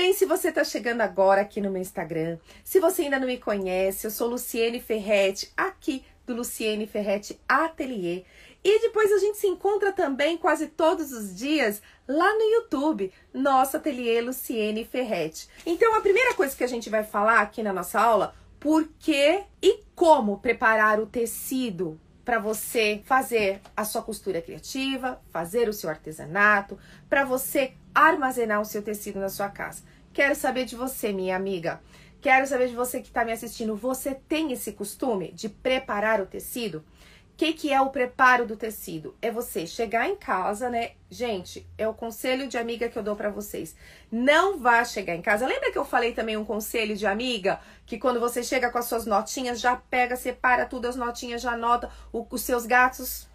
Bem, se você está chegando agora aqui no meu Instagram, se você ainda não me conhece, eu sou Luciene Ferretti, aqui do Luciene Ferretti Atelier. E depois a gente se encontra também quase todos os dias lá no YouTube, nosso Atelier Luciene Ferretti. Então a primeira coisa que a gente vai falar aqui na nossa aula, por que e como preparar o tecido para você fazer a sua costura criativa, fazer o seu artesanato, para você armazenar o seu tecido na sua casa. Quero saber de você, minha amiga. Quero saber de você que está me assistindo. Você tem esse costume de preparar o tecido? O que é o preparo do tecido? É você chegar em casa, né? Gente, é o conselho de amiga que eu dou pra vocês. Não vá chegar em casa. Lembra que eu falei também um conselho de amiga? Que quando você chega com as suas notinhas, já pega, separa tudo, as notinhas, já anota os seus gatos.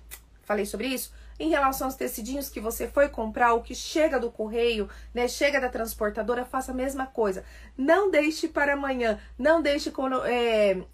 Falei sobre isso? Em relação aos tecidinhos que você foi comprar, o que chega do correio, né? Chega da transportadora, faça a mesma coisa. Não deixe para amanhã. Não deixe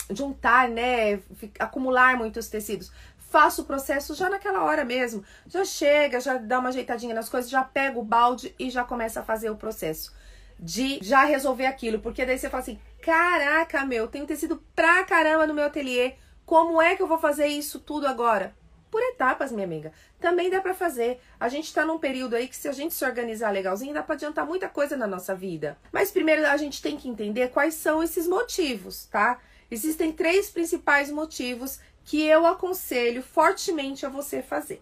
juntar, né? Acumular muitos tecidos. Faça o processo já naquela hora mesmo. Já chega, já dá uma ajeitadinha nas coisas, já pega o balde e já começa a fazer o processo de já resolver aquilo. Porque daí você fala assim, caraca, meu, tenho tecido pra caramba no meu ateliê. Como é que eu vou fazer isso tudo agora? Por etapas, minha amiga. Também dá pra fazer. A gente tá num período aí que se a gente se organizar legalzinho, dá pra adiantar muita coisa na nossa vida. Mas primeiro a gente tem que entender quais são esses motivos, tá? Existem 3 principais motivos que eu aconselho fortemente a você fazer.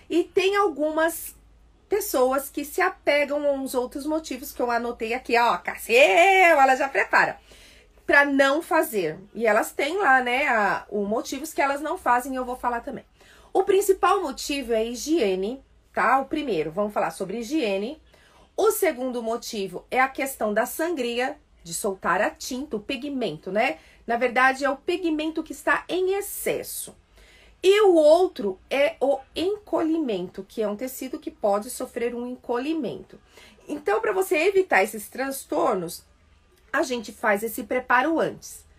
E tem algumas pessoas que se apegam a uns outros motivos que eu anotei aqui, ó, Cassiel, ela já prepara, pra não fazer. E elas têm lá, né, os motivos que elas não fazem, eu vou falar também. O principal motivo é higiene, tá? O primeiro, vamos falar sobre higiene. O segundo motivo é a questão da sangria, de soltar a tinta, o pigmento, né? Na verdade, é o pigmento que está em excesso. E o outro é o encolhimento, que é um tecido que pode sofrer um encolhimento. Então, para você evitar esses transtornos, a gente faz esse preparo antes.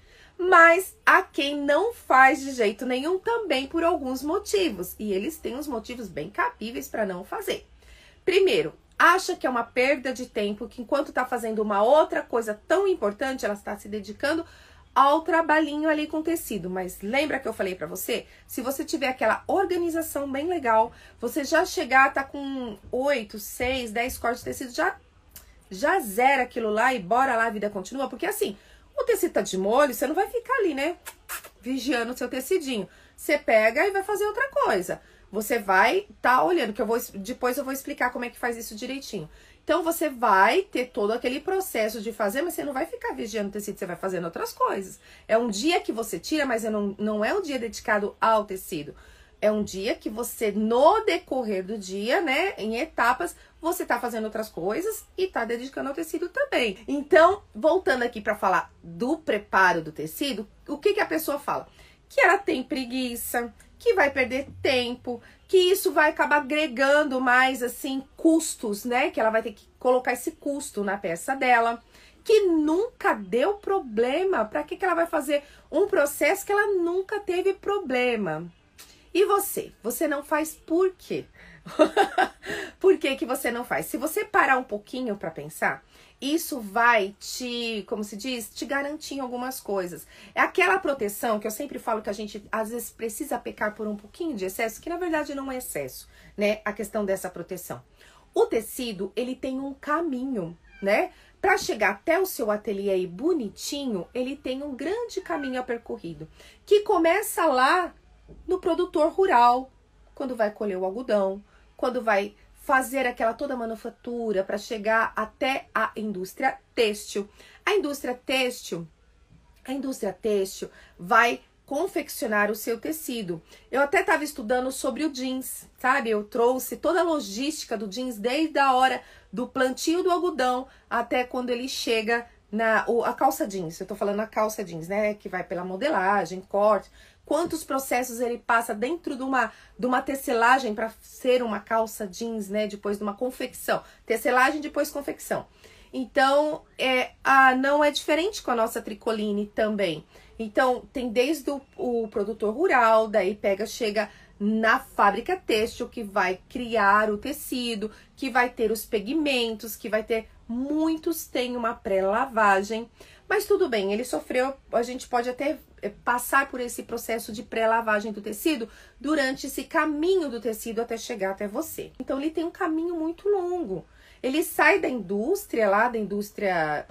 Mas há quem não faz de jeito nenhum também por alguns motivos. E eles têm uns motivos bem cabíveis para não fazer. Primeiro, acha que é uma perda de tempo, que enquanto está fazendo uma outra coisa tão importante, ela está se dedicando ao trabalhinho ali com tecido. Mas lembra que eu falei para você? Se você tiver aquela organização bem legal, você já chegar, tá com 8, 6, 10 cortes de tecido, já zera aquilo lá e bora lá, a vida continua. Porque assim, o tecido tá de molho, você não vai ficar ali, né, vigiando o seu tecidinho. Você pega e vai fazer outra coisa. Você vai tá olhando, que depois eu vou explicar como é que faz isso direitinho. Então, você vai ter todo aquele processo de fazer, mas você não vai ficar vigiando o tecido, você vai fazendo outras coisas. É um dia que você tira, mas não é um dia dedicado ao tecido. É um dia que você, no decorrer do dia, né, em etapas, você tá fazendo outras coisas e tá dedicando ao tecido também. Então, voltando aqui para falar do preparo do tecido, o que a pessoa fala? Que ela tem preguiça, que vai perder tempo, que isso vai acabar agregando mais, assim, custos, né? Que ela vai ter que colocar esse custo na peça dela, que nunca deu problema. Para que ela vai fazer um processo que ela nunca teve problema? E você? Você não faz por quê? Por que você não faz? Se você parar um pouquinho para pensar, isso vai te, como se diz, te garantir em algumas coisas. É aquela proteção que eu sempre falo que a gente às vezes precisa pecar por um pouquinho de excesso, que na verdade não é excesso, né? A questão dessa proteção. O tecido, ele tem um caminho, né? Para chegar até o seu ateliê aí bonitinho, ele tem um grande caminho a percorrido, que começa lá no produtor rural, quando vai colher o algodão, quando vai fazer aquela toda manufatura para chegar até a indústria têxtil. A indústria têxtil vai confeccionar o seu tecido. Eu até estava estudando sobre o jeans, sabe? Eu trouxe toda a logística do jeans desde a hora do plantio do algodão até quando ele chega a calça jeans. Eu tô falando a calça jeans, né? Que vai pela modelagem, corte. Quantos processos ele passa dentro de uma tecelagem para ser uma calça jeans, né? Depois de uma confecção. Tecelagem, depois confecção. Então, não é diferente com a nossa tricoline também. Então, tem desde o produtor rural, daí chega na fábrica têxtil, que vai criar o tecido, que vai ter os pigmentos, que vai ter muitos têm uma pré-lavagem, mas tudo bem, ele sofreu, a gente pode até passar por esse processo de pré-lavagem do tecido durante esse caminho do tecido até chegar até você. Então ele tem um caminho muito longo. Ele sai da indústria, lá da indústria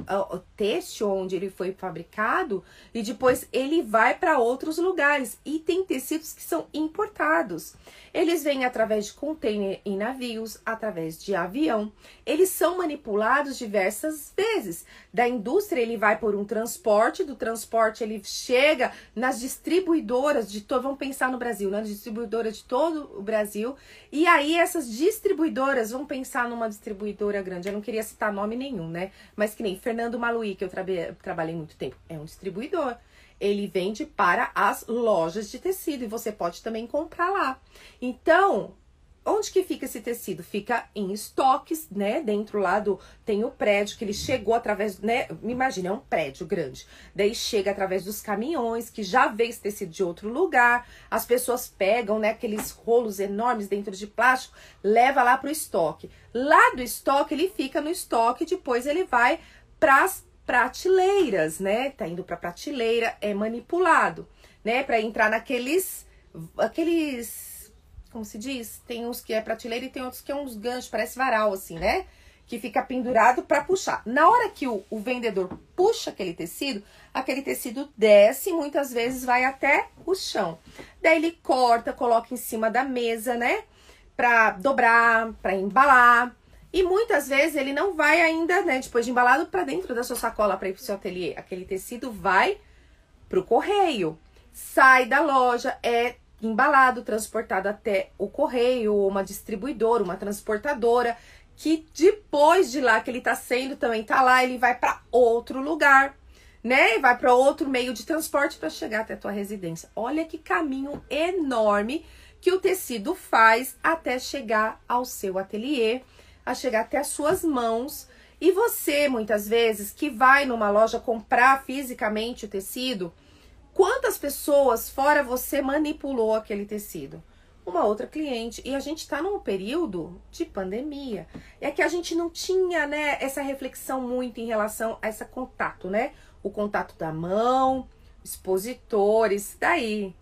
têxtil, onde ele foi fabricado, e depois ele vai para outros lugares. E tem tecidos que são importados. Eles vêm através de container em navios, através de avião. Eles são manipulados diversas vezes. Da indústria ele vai por um transporte, do transporte ele chega nas distribuidoras de todo, vamos pensar no Brasil, nas distribuidoras de todo o Brasil. E aí essas distribuidoras, vamos pensar numa distribuidora grande, eu não queria citar nome nenhum, né? Mas que nem Fernando Maluí, que eu trabalhei muito tempo, é um distribuidor. Ele vende para as lojas de tecido e você pode também comprar lá. Então, onde que fica esse tecido? Fica em estoques, né? Dentro lá tem o prédio que ele chegou através, né? Imagina, é um prédio grande. Daí chega através dos caminhões que já veio esse tecido de outro lugar. As pessoas pegam, né? Aqueles rolos enormes dentro de plástico, leva lá pro estoque. Lá do estoque, ele fica no estoque, depois ele vai pras prateleiras, né? Tá indo pra prateleira, é manipulado, né? Pra entrar aqueles, como se diz? Tem uns que é prateleira e tem outros que é uns ganchos, parece varal, assim, né? Que fica pendurado para puxar. Na hora que o vendedor puxa aquele tecido desce, muitas vezes vai até o chão. Daí ele corta, coloca em cima da mesa, né? Pra dobrar, pra embalar. E muitas vezes ele não vai ainda, né? Depois de embalado, para dentro da sua sacola para ir pro seu ateliê. Aquele tecido vai pro correio. Sai da loja, é embalado, transportado até o correio, uma distribuidora, uma transportadora, que depois de lá que ele tá sendo, também tá lá, ele vai para outro lugar, né? Vai para outro meio de transporte para chegar até a tua residência. Olha que caminho enorme que o tecido faz até chegar ao seu ateliê, a chegar até as suas mãos. E você, muitas vezes, que vai numa loja comprar fisicamente o tecido, quantas pessoas fora você manipulou aquele tecido? Uma outra cliente. E a gente tá num período de pandemia. É que a gente não tinha, né, essa reflexão muito em relação a esse contato, né? O contato da mão, expositores, daí.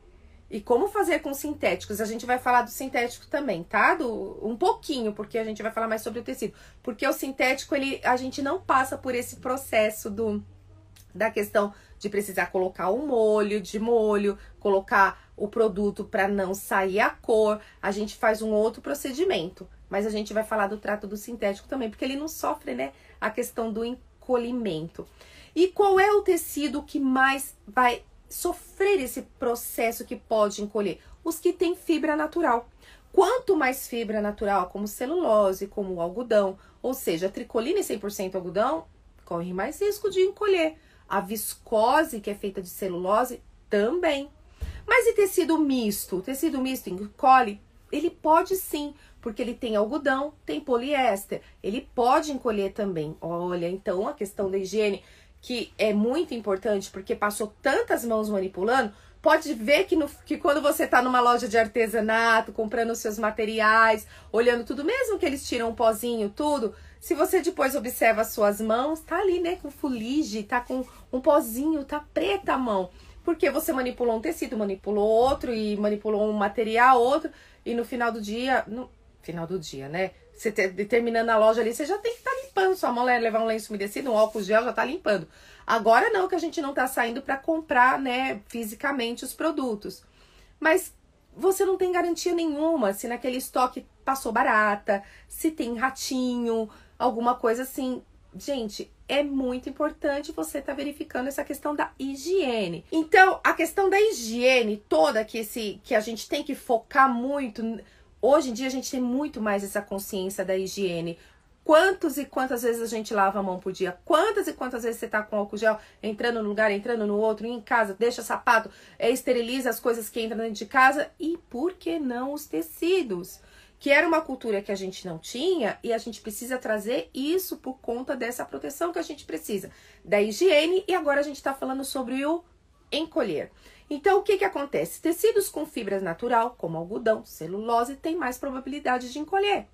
E como fazer com sintéticos? A gente vai falar do sintético também, tá? Um pouquinho, porque a gente vai falar mais sobre o tecido. Porque o sintético, a gente não passa por esse processo da questão de precisar colocar um molho, colocar o produto para não sair a cor. A gente faz um outro procedimento, mas a gente vai falar do trato do sintético também, porque ele não sofre, né, a questão do encolhimento. E qual é o tecido que mais vai sofrer esse processo que pode encolher? Os que têm fibra natural. Quanto mais fibra natural, como celulose, como o algodão, ou seja, tricoline 100% algodão, corre mais risco de encolher. A viscose, que é feita de celulose, também. Mas e tecido misto? O tecido misto encolhe? Ele pode sim, porque ele tem algodão, tem poliéster. Ele pode encolher também. Olha, então a questão da higiene, que é muito importante, porque passou tantas mãos manipulando, pode ver que quando você tá numa loja de artesanato, comprando os seus materiais, olhando tudo, mesmo que eles tiram um pozinho, tudo, se você depois observa as suas mãos, tá ali, né, com fuligem, tá com um pozinho, tá preta a mão. Porque você manipulou um tecido, manipulou outro e manipulou um material, outro, e no final do dia, né, você terminando a loja ali, você já tem que estar limpando sua mão, levar um lenço umedecido, um álcool gel, já tá limpando. Agora não, que a gente não tá saindo para comprar, né, fisicamente os produtos. Mas você não tem garantia nenhuma se naquele estoque passou barata, se tem ratinho, alguma coisa assim. Gente, é muito importante você estar verificando essa questão da higiene. Então, a questão da higiene toda que a gente tem que focar muito. Hoje em dia a gente tem muito mais essa consciência da higiene. Quantas e quantas vezes a gente lava a mão por dia? Quantas e quantas vezes você tá com álcool gel entrando num lugar, entrando no outro, em casa, deixa sapato, esteriliza as coisas que entram dentro de casa? E por que não os tecidos? Que era uma cultura que a gente não tinha e a gente precisa trazer isso por conta dessa proteção que a gente precisa. Da higiene, e agora a gente tá falando sobre o encolher. Então, o que acontece? Tecidos com fibras natural, como algodão, celulose, tem mais probabilidade de encolher,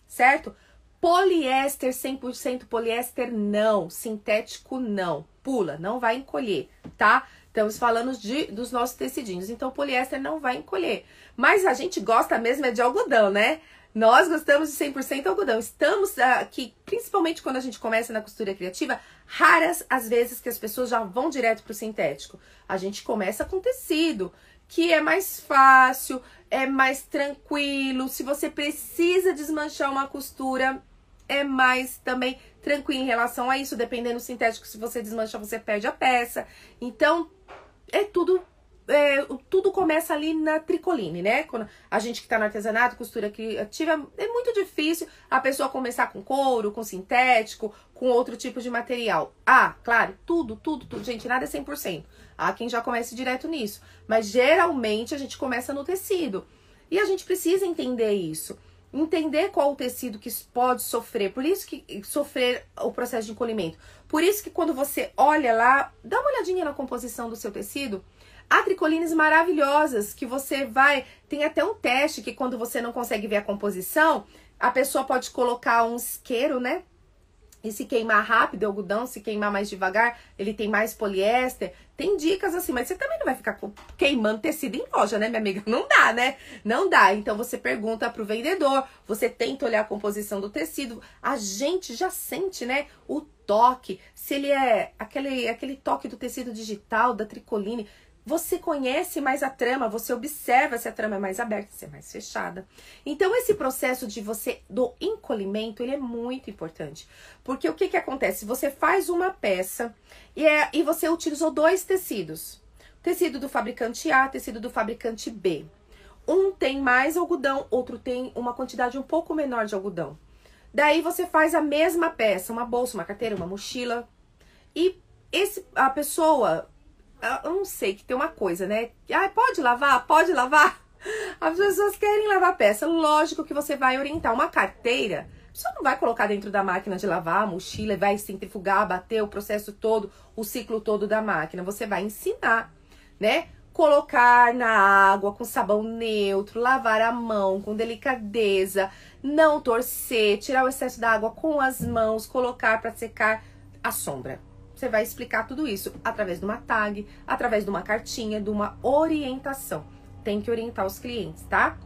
certo? Poliéster, 100% poliéster, não. Sintético, não. Pula, não vai encolher, tá? Estamos falando dos nossos tecidinhos. Então, poliéster não vai encolher. Mas a gente gosta mesmo é de algodão, né? Nós gostamos de 100% algodão. Estamos aqui, principalmente quando a gente começa na costura criativa, raras as vezes que as pessoas já vão direto pro sintético. A gente começa com tecido, que é mais fácil, é mais tranquilo. Se você precisa desmanchar uma costura, é mais também tranquilo em relação a isso. Dependendo do sintético, se você desmancha, você perde a peça. Então, tudo começa ali na tricoline, né? Quando a gente que tá no artesanato, costura criativa, é muito difícil a pessoa começar com couro, com sintético, com outro tipo de material. Ah, claro, tudo. Gente, nada é 100%. Há quem já comece direto nisso. Mas geralmente a gente começa no tecido. E a gente precisa entender isso. Entender qual o tecido que pode sofrer. Por isso que sofrer o processo de encolhimento. Por isso que quando você olha lá, dá uma olhadinha na composição do seu tecido. Há tricolines maravilhosas que você vai... Tem até um teste que quando você não consegue ver a composição, a pessoa pode colocar um isqueiro, né? E se queimar rápido, o algodão, se queimar mais devagar, ele tem mais poliéster. Tem dicas assim, mas você também não vai ficar queimando tecido em loja, né, minha amiga? Não dá, né? Não dá. Então você pergunta pro vendedor, você tenta olhar a composição do tecido. A gente já sente, né, o toque. Se ele é aquele toque do tecido digital, da tricoline. Você conhece mais a trama, você observa se a trama é mais aberta, se é mais fechada. Então, esse processo do encolhimento, ele é muito importante. Porque o que acontece? Você faz uma peça e você utilizou 2 tecidos. Tecido do fabricante A, tecido do fabricante B. Um tem mais algodão, outro tem uma quantidade um pouco menor de algodão. Daí, você faz a mesma peça, uma bolsa, uma carteira, uma mochila. E a pessoa... Eu não sei, que tem uma coisa, né? Ah, pode lavar? Pode lavar? As pessoas querem lavar a peça. Lógico que você vai orientar. Uma carteira, você não vai colocar dentro da máquina de lavar, a mochila, vai centrifugar, bater o processo todo, o ciclo todo da máquina. Você vai ensinar, né? Colocar na água com sabão neutro, lavar a mão com delicadeza, não torcer, tirar o excesso da água com as mãos, colocar para secar a sombra. Você vai explicar tudo isso através de uma tag, através de uma cartinha, de uma orientação. Tem que orientar os clientes, tá?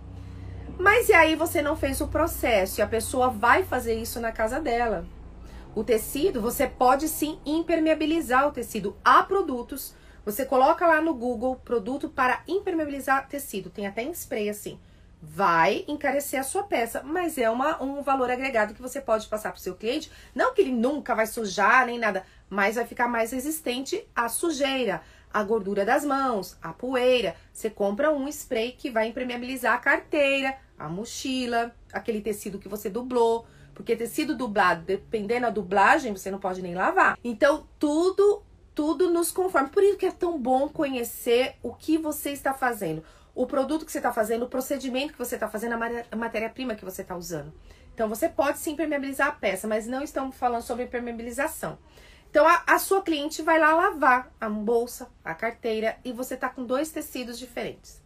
Mas e aí você não fez o processo e a pessoa vai fazer isso na casa dela. O tecido, você pode sim impermeabilizar o tecido. Há produtos, você coloca lá no Google, produto para impermeabilizar tecido. Tem até em spray assim. Vai encarecer a sua peça, mas é um valor agregado que você pode passar para o seu cliente. Não que ele nunca vai sujar nem nada, mas vai ficar mais resistente à sujeira, à gordura das mãos, à poeira. Você compra um spray que vai impermeabilizar a carteira, a mochila, aquele tecido que você dublou. Porque tecido dublado, dependendo da dublagem, você não pode nem lavar. Então, tudo nos conforma. Por isso que é tão bom conhecer o que você está fazendo. O produto que você está fazendo, o procedimento que você está fazendo, a matéria-prima que você está usando. Então, você pode sim impermeabilizar a peça, mas não estamos falando sobre impermeabilização. Então, a sua cliente vai lá lavar a bolsa, a carteira, e você tá com 2 tecidos diferentes.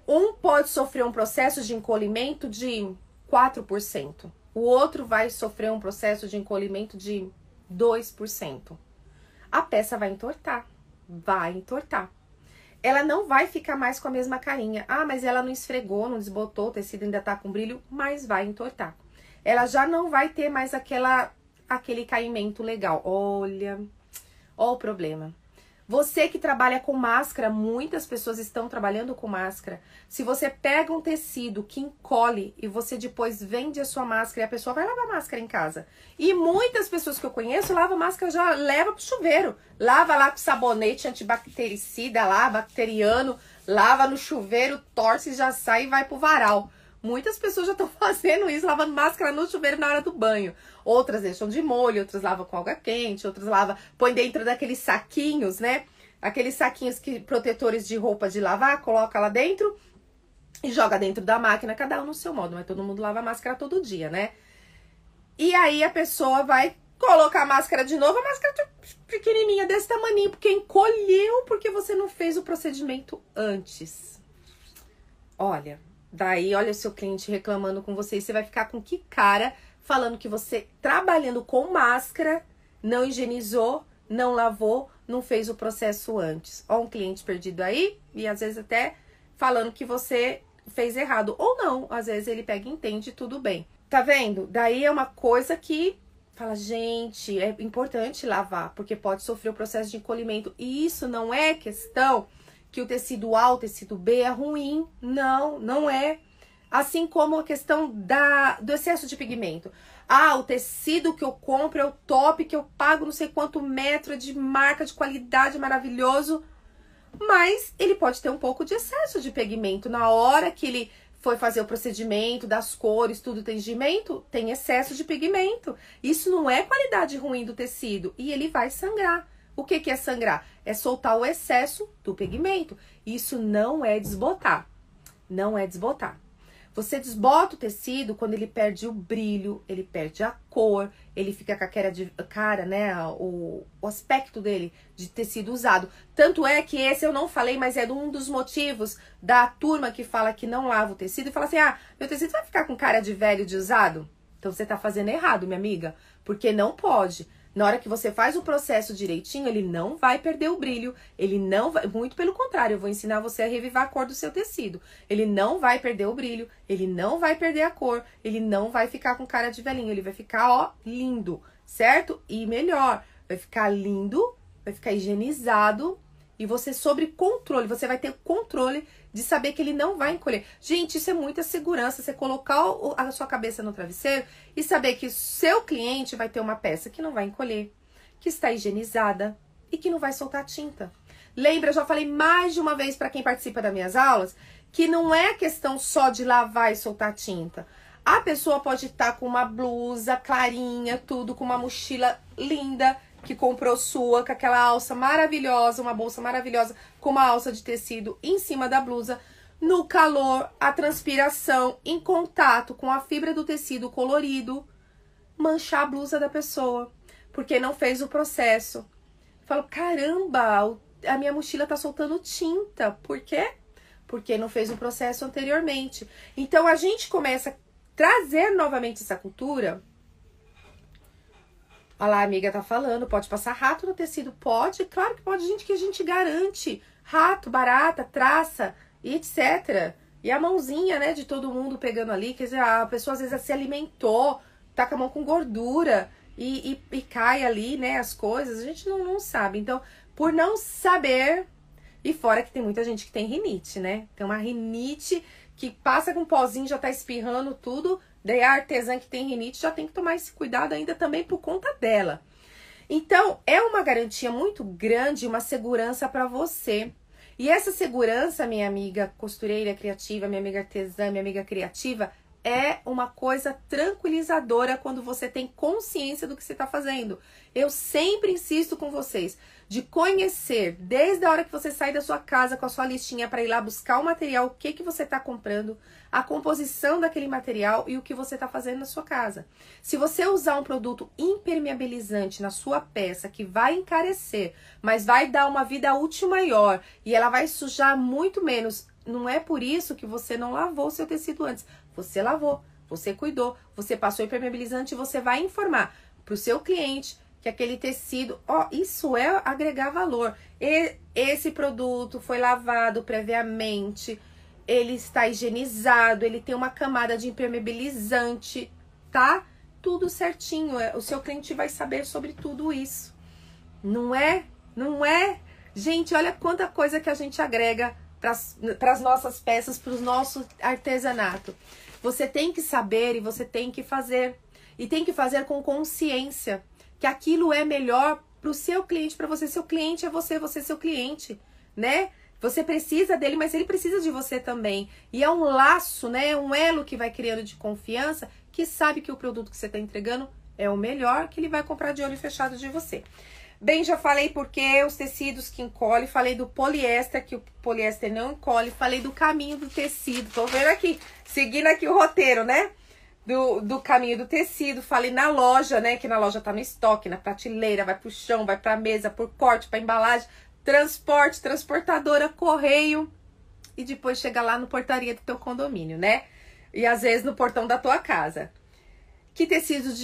Um pode sofrer um processo de encolhimento de 4%. O outro vai sofrer um processo de encolhimento de 2%. A peça vai entortar. Vai entortar. Ela não vai ficar mais com a mesma carinha. Ah, mas ela não esfregou, não desbotou, o tecido ainda tá com brilho, mas vai entortar. Ela já não vai ter mais aquele caimento legal. Olha o problema. Você que trabalha com máscara, muitas pessoas estão trabalhando com máscara. Se você pega um tecido que encolhe e você depois vende a sua máscara e a pessoa vai lavar a máscara em casa. E muitas pessoas que eu conheço lavam a máscara, já leva pro chuveiro. Lava lá com sabonete antibactericida lá, bacteriano, lava no chuveiro, torce, já sai e vai pro varal. Muitas pessoas já estão fazendo isso, lavando máscara no chuveiro na hora do banho. Outras deixam de molho, outras lavam com água quente, outras põem dentro daqueles saquinhos, né? Aqueles saquinhos protetores de roupa de lavar, coloca lá dentro e joga dentro da máquina, cada um no seu modo, mas todo mundo lava máscara todo dia, né? E aí a pessoa vai colocar a máscara de novo, a máscara pequenininha desse tamaninho, porque encolheu, porque você não fez o procedimento antes. Olha... Daí, olha o seu cliente reclamando com você e você vai ficar com que cara falando que você, trabalhando com máscara, não higienizou, não lavou, não fez o processo antes. Ó, um cliente perdido aí, e às vezes até falando que você fez errado. Ou não, às vezes ele pega e entende, tudo bem. Tá vendo? Daí é uma coisa que fala, gente, é importante lavar, porque pode sofrer o processo de encolhimento. E isso não é questão que o tecido A, o tecido B é ruim. Não, não é. Assim como a questão do excesso de pigmento. Ah, o tecido que eu compro é o top, que eu pago não sei quanto metro, é de marca, de qualidade, maravilhoso. Mas ele pode ter um pouco de excesso de pigmento. Na hora que ele foi fazer o procedimento das cores, tudo, tingimento, tem excesso de pigmento. Isso não é qualidade ruim do tecido. E ele vai sangrar. O que que é sangrar? É soltar o excesso do pigmento. Isso não é desbotar. Não é desbotar. Você desbota o tecido quando ele perde o brilho, ele perde a cor, ele fica com a cara, né, o aspecto dele de tecido usado. Tanto é que esse eu não falei, mas é um dos motivos da turma que fala que não lava o tecido e fala assim, ah, meu tecido vai ficar com cara de velho de usado? Então você tá fazendo errado, minha amiga, porque não pode. Na hora que você faz o processo direitinho, ele não vai perder o brilho, ele não vai, muito pelo contrário, eu vou ensinar você a revivar a cor do seu tecido. Ele não vai perder o brilho, ele não vai perder a cor, ele não vai ficar com cara de velhinho, ele vai ficar, ó, lindo, certo? E melhor, vai ficar lindo, vai ficar higienizado e você sobre controle, você vai ter controle de saber que ele não vai encolher. Gente, isso é muita segurança, você colocar a sua cabeça no travesseiro e saber que o seu cliente vai ter uma peça que não vai encolher, que está higienizada e que não vai soltar tinta. Lembra, eu já falei mais de uma vez para quem participa das minhas aulas, que não é questão só de lavar e soltar tinta. A pessoa pode estar com uma blusa clarinha, tudo, com uma mochila linda, que comprou sua, com aquela alça maravilhosa, uma bolsa maravilhosa, com uma alça de tecido em cima da blusa. No calor, a transpiração em contato com a fibra do tecido colorido, manchar a blusa da pessoa, porque não fez o processo. Falo, caramba, a minha mochila tá soltando tinta. Por quê? Porque não fez o processo anteriormente. Então, a gente começa a trazer novamente essa cultura. Olha lá, a amiga tá falando, pode passar rato no tecido? Pode, claro que pode, gente, que a gente garante. Rato, barata, traça, e etc. E a mãozinha, né, de todo mundo pegando ali, quer dizer, a pessoa às vezes se alimentou, tá com a mão com gordura e cai ali, né, as coisas, a gente não sabe. Então, por não saber, e fora que tem muita gente que tem rinite, né? Tem uma rinite que passa com um pozinho, já tá espirrando tudo. Daí a artesã que tem rinite já tem que tomar esse cuidado ainda também por conta dela. Então, é uma garantia muito grande, uma segurança para você. E essa segurança, minha amiga costureira criativa, minha amiga artesã, minha amiga criativa, é uma coisa tranquilizadora quando você tem consciência do que você está fazendo. Eu sempre insisto com vocês de conhecer, desde a hora que você sai da sua casa com a sua listinha para ir lá buscar o material, o que você está comprando, a composição daquele material e o que você está fazendo na sua casa. Se você usar um produto impermeabilizante na sua peça que vai encarecer, mas vai dar uma vida útil maior e ela vai sujar muito menos, não é por isso que você não lavou o seu tecido antes. Você lavou, você cuidou, você passou impermeabilizante e você vai informar para o seu cliente que aquele tecido, ó, isso é agregar valor. Esse produto foi lavado previamente, ele está higienizado, ele tem uma camada de impermeabilizante, tá? Tudo certinho, o seu cliente vai saber sobre tudo isso. Não é? Não é? Gente, olha quanta coisa que a gente agrega para as nossas peças, para o nosso artesanato. Você tem que saber e você tem que fazer. E tem que fazer com consciência que aquilo é melhor para o seu cliente, para você. Seu cliente é você, você é seu cliente, né? Você precisa dele, mas ele precisa de você também. E é um laço, né? Um elo que vai criando de confiança, que sabe que o produto que você está entregando é o melhor, que ele vai comprar de olho fechado de você. Bem, já falei porque os tecidos que encolhem, falei do poliéster, que o poliéster não encolhe, falei do caminho do tecido, tô vendo aqui, seguindo aqui o roteiro, né? Do caminho do tecido, falei na loja, né? Que na loja tá no estoque, na prateleira, vai pro chão, vai pra mesa, por corte, pra embalagem, transporte, transportadora, correio, e depois chega lá no portaria do teu condomínio, né? E às vezes no portão da tua casa. que tecido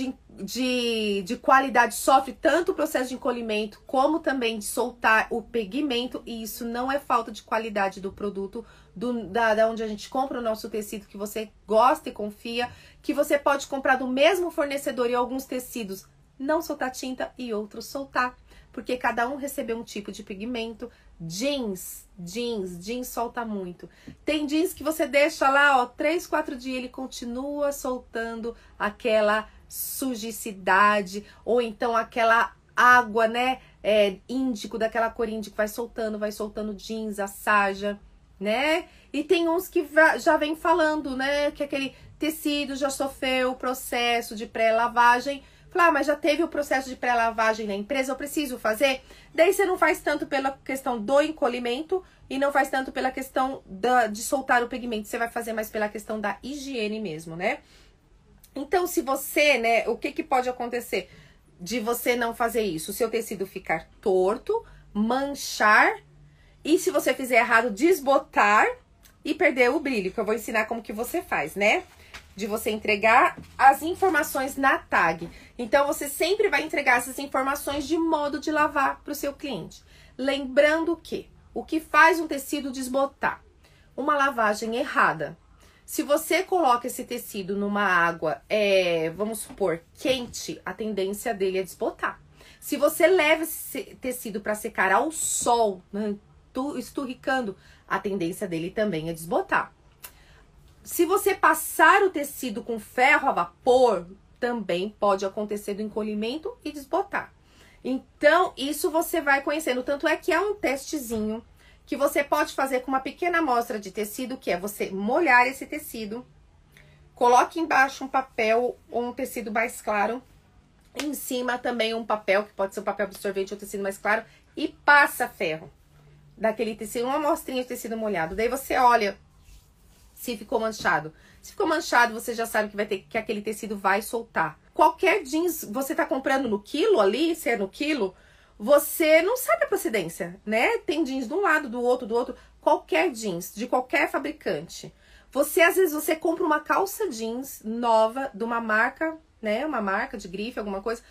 de qualidade sofre tanto o processo de encolhimento, como também de soltar o pigmento, e isso não é falta de qualidade do produto, da onde a gente compra o nosso tecido, que você gosta e confia, que você pode comprar do mesmo fornecedor e alguns tecidos não soltar tinta e outros soltar, porque cada um recebeu um tipo de pigmento. Jeans solta muito. Tem jeans que você deixa lá, ó, 3, 4 dias, ele continua soltando aquela sujicidade, ou então aquela água, né, índico, daquela cor índico, vai soltando jeans, a sarja, né? E tem uns que já vem falando, né, que aquele tecido já sofreu o processo de pré-lavagem. Falar, mas já teve o processo de pré-lavagem na empresa, eu preciso fazer? Daí você não faz tanto pela questão do encolhimento e não faz tanto pela questão de soltar o pigmento. Você vai fazer mais pela questão da higiene mesmo, né? Então, se você, né, o que pode acontecer de você não fazer isso? O seu tecido ficar torto, manchar, e se você fizer errado, desbotar e perder o brilho, que eu vou ensinar como que você faz, né? De você entregar as informações na tag. Então, você sempre vai entregar essas informações de modo de lavar para o seu cliente. Lembrando que o que faz um tecido desbotar? Uma lavagem errada. Se você coloca esse tecido numa água, vamos supor, quente, a tendência dele é desbotar. Se você leva esse tecido para secar ao sol, né, esturricando, a tendência dele também é desbotar. Se você passar o tecido com ferro a vapor, também pode acontecer do encolhimento e desbotar. Então, isso você vai conhecendo. Tanto é que é um testezinho que você pode fazer com uma pequena amostra de tecido, que é você molhar esse tecido, coloque embaixo um papel ou um tecido mais claro, em cima também um papel, que pode ser um papel absorvente ou tecido mais claro, e passa ferro daquele tecido, uma amostrinha de tecido molhado. Daí você olha se ficou manchado. Se ficou manchado, você já sabe que aquele tecido vai soltar. Qualquer jeans, você tá comprando no quilo ali, se é no quilo, você não sabe a procedência, né? Tem jeans de um lado, do outro. Qualquer jeans, de qualquer fabricante. Às vezes, você compra uma calça jeans nova, de uma marca, né? Uma marca de grife, alguma coisa.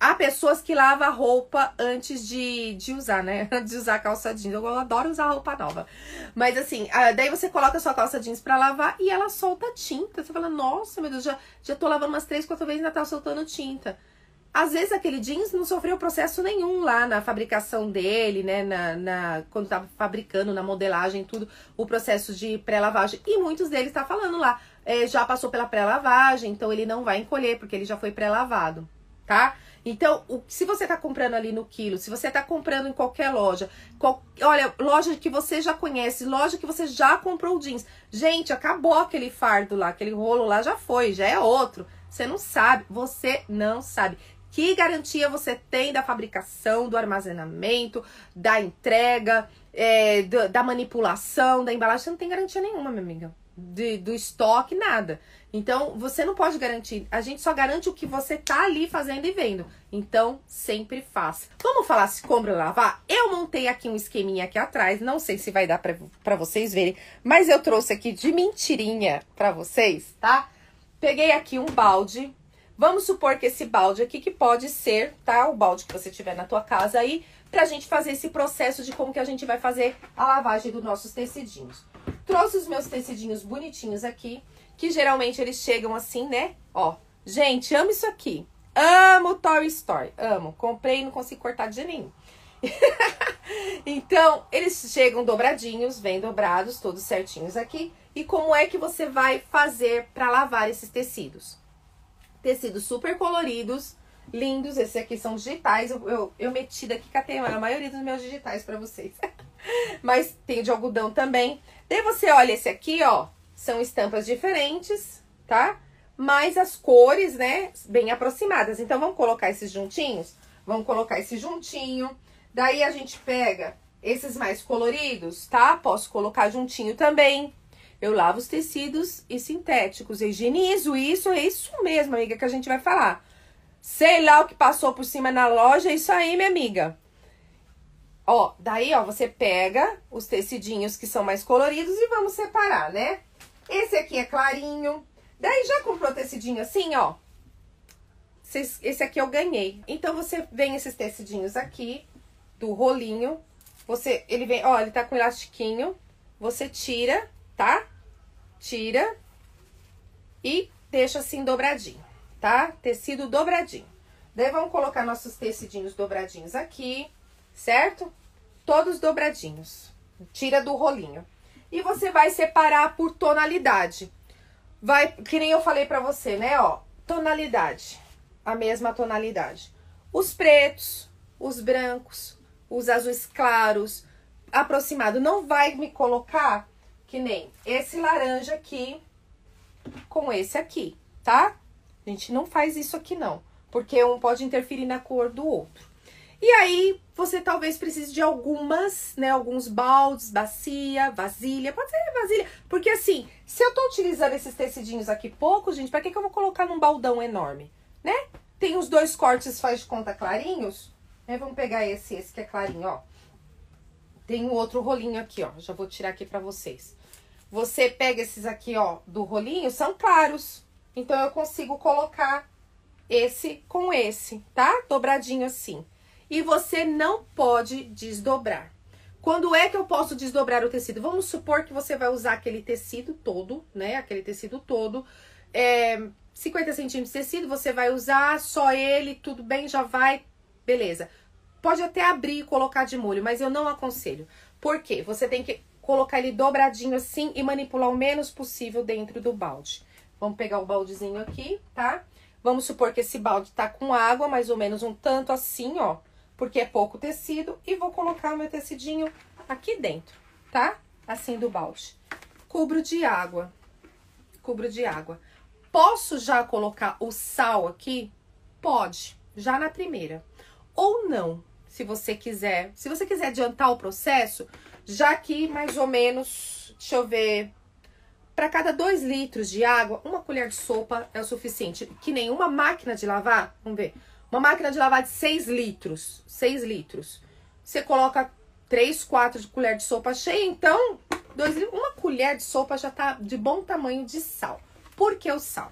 Há pessoas que lavam a roupa antes de usar, né? Antes de usar a calça jeans. Eu adoro usar roupa nova. Mas assim, daí você coloca a sua calça jeans pra lavar e ela solta tinta. Você fala, nossa, meu Deus, já tô lavando umas 3, 4 vezes e ainda tá soltando tinta. Às vezes aquele jeans não sofreu processo nenhum lá na fabricação dele, né? Quando tava fabricando, na modelagem, tudo. O processo de pré-lavagem. E muitos deles tá falando lá, já passou pela pré-lavagem, então ele não vai encolher, porque ele já foi pré-lavado, tá? Então, se você tá comprando ali no quilo, se você tá comprando em qualquer loja, olha, loja que você já conhece, loja que você já comprou jeans. Gente, acabou aquele fardo lá, aquele rolo lá já foi, já é outro. Você não sabe. Que garantia você tem da fabricação, do armazenamento, da entrega, da manipulação, da embalagem? Você não tem garantia nenhuma, minha amiga. Do estoque, nada. Então, você não pode garantir. A gente só garante o que você tá ali fazendo e vendo. Então, sempre faça. Vamos falar se compra ou lavar? Eu montei aqui um esqueminha aqui atrás. Não sei se vai dar pra vocês verem. Mas eu trouxe aqui de mentirinha pra vocês, tá? Peguei aqui um balde. Vamos supor que esse balde aqui, que pode ser, tá? O balde que você tiver na tua casa aí, pra gente fazer esse processo de como que a gente vai fazer a lavagem dos nossos tecidinhos. Trouxe os meus tecidinhos bonitinhos aqui, que geralmente eles chegam assim, né? Ó, gente, amo isso aqui. Amo Toy Story, amo. Comprei e não consigo cortar de jeito nenhum. Então, eles chegam dobradinhos, vêm dobrados, todos certinhos aqui. E como é que você vai fazer pra lavar esses tecidos? Tecidos super coloridos, lindos. Esses aqui são digitais. Eu meti daqui, catei a maioria dos meus digitais pra vocês. Mas tem de algodão também. Daí você olha esse aqui, ó. São estampas diferentes, tá? Mas as cores, né, bem aproximadas. Então, vamos colocar esses juntinhos? Vamos colocar esse juntinho. Daí, a gente pega esses mais coloridos, tá? Posso colocar juntinho também. Eu lavo os tecidos e sintéticos. Eu higienizo isso, é isso mesmo, amiga, que a gente vai falar. Sei lá o que passou por cima na loja, é isso aí, minha amiga. Ó, daí, ó, você pega os tecidinhos que são mais coloridos e vamos separar, né? Esse aqui é clarinho. Daí já comprou tecidinho assim, ó. Esse aqui eu ganhei. Então, você vem esses tecidinhos aqui, do rolinho. Ele vem, ó, ele tá com elastiquinho. Você tira, tá? Tira. E deixa assim dobradinho, tá? Tecido dobradinho. Daí, vamos colocar nossos tecidinhos dobradinhos aqui, certo? Todos dobradinhos. Tira do rolinho. E você vai separar por tonalidade. Que nem eu falei pra você, né, ó. Tonalidade. A mesma tonalidade. Os pretos, os brancos, os azuis claros, aproximado. Não vai me colocar que nem esse laranja aqui com esse aqui, tá? A gente não faz isso aqui não, porque um pode interferir na cor do outro. E aí, você talvez precise de algumas, né, alguns baldes, bacia, vasilha, pode ser vasilha, porque assim, se eu tô utilizando esses tecidinhos aqui pouco, gente, pra que eu vou colocar num baldão enorme, né? Tem os 2 cortes, faz de conta, clarinhos, né? Vamos pegar esse que é clarinho, ó. Tem um outro rolinho aqui, ó, já vou tirar aqui pra vocês. Você pega esses aqui, ó, do rolinho, são claros, então eu consigo colocar esse com esse, tá? Dobradinho assim. E você não pode desdobrar. Quando é que eu posso desdobrar o tecido? Vamos supor que você vai usar aquele tecido todo, né? Aquele tecido todo. 50 centímetros de tecido, você vai usar só ele, tudo bem, já vai, beleza. Pode até abrir e colocar de molho, mas eu não aconselho. Por quê? Você tem que colocar ele dobradinho assim e manipular o menos possível dentro do balde. Vamos pegar o baldezinho aqui, tá? Vamos supor que esse balde tá com água, mais ou menos um tanto assim, ó. Porque é pouco tecido. E vou colocar o meu tecidinho aqui dentro, tá? Assim do balde. Cubro de água. Cubro de água. Posso já colocar o sal aqui? Pode. Já na primeira. Ou não, se você quiser. Se você quiser adiantar o processo, já que mais ou menos, deixa eu ver... Para cada 2 litros de água, 1 colher de sopa é o suficiente. Que nem uma máquina de lavar, vamos ver. Uma máquina de lavar de 6 litros. 6 litros. Você coloca 3, 4 de colher de sopa cheia, então 2 litros, 1 colher de sopa já tá de bom tamanho de sal. Por que o sal?